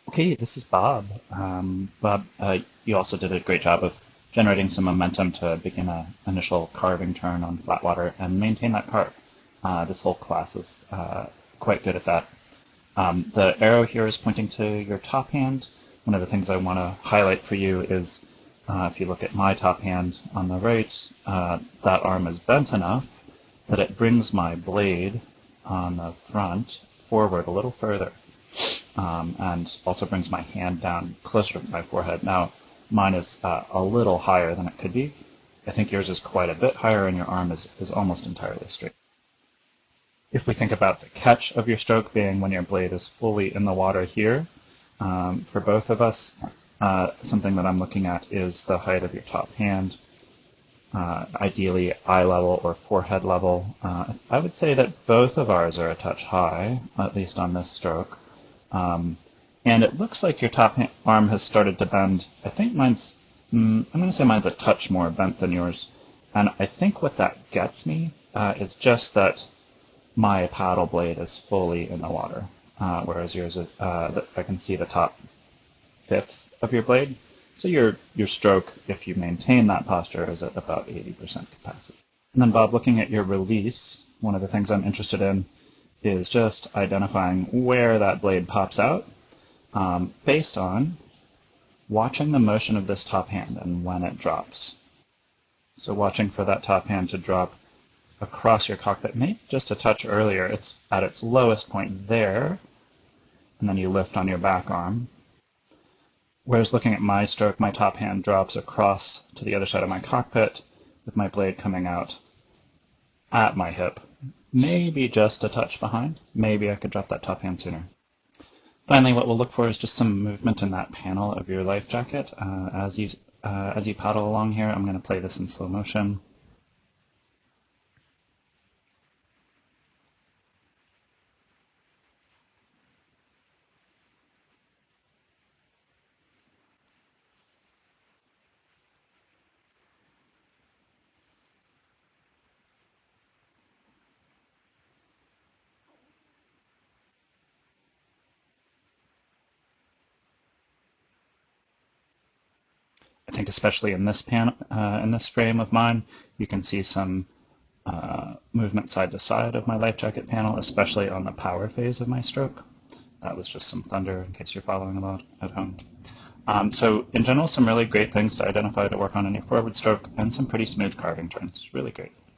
Okay, this is Bob. Bob, you also did a great job of generating some momentum to begin an initial carving turn on Flatwater and maintain that carve. This whole class is quite good at that. The arrow here is pointing to your top hand. One of the things I want to highlight for you is if you look at my top hand on the right, that arm is bent enough that it brings my blade on the front forward a little further. And also brings my hand down closer to my forehead. Now, mine is a little higher than it could be. I think yours is quite a bit higher, and your arm is almost entirely straight. If we think about the catch of your stroke being when your blade is fully in the water here, for both of us, something that I'm looking at is the height of your top hand, ideally eye level or forehead level. I would say that both of ours are a touch high, at least on this stroke. And it looks like your top arm has started to bend. I think mine's, I'm going to say mine's a touch more bent than yours. And I think what that gets me is just that my paddle blade is fully in the water, whereas yours, I can see the top fifth of your blade. So your stroke, if you maintain that posture, is at about 80% capacity. And then Bob, looking at your release, one of the things I'm interested in is just identifying where that blade pops out based on watching the motion of this top hand and when it drops. So watching for that top hand to drop across your cockpit, maybe just a touch earlier. It's at its lowest point there, and then you lift on your back arm. Whereas looking at my stroke, my top hand drops across to the other side of my cockpit with my blade coming out at my hip. Maybe just a touch behind. Maybe I could drop that top hand sooner. Finally, what we'll look for is just some movement in that panel of your life jacket. As you paddle along here, I'm going to play this in slow motion. I think especially in this in this frame of mine, you can see some movement side to side of my life jacket panel, especially on the power phase of my stroke. That was just some thunder in case you're following along at home. So in general, some really great things to identify to work on in your forward stroke and some pretty smooth carving turns. Really great.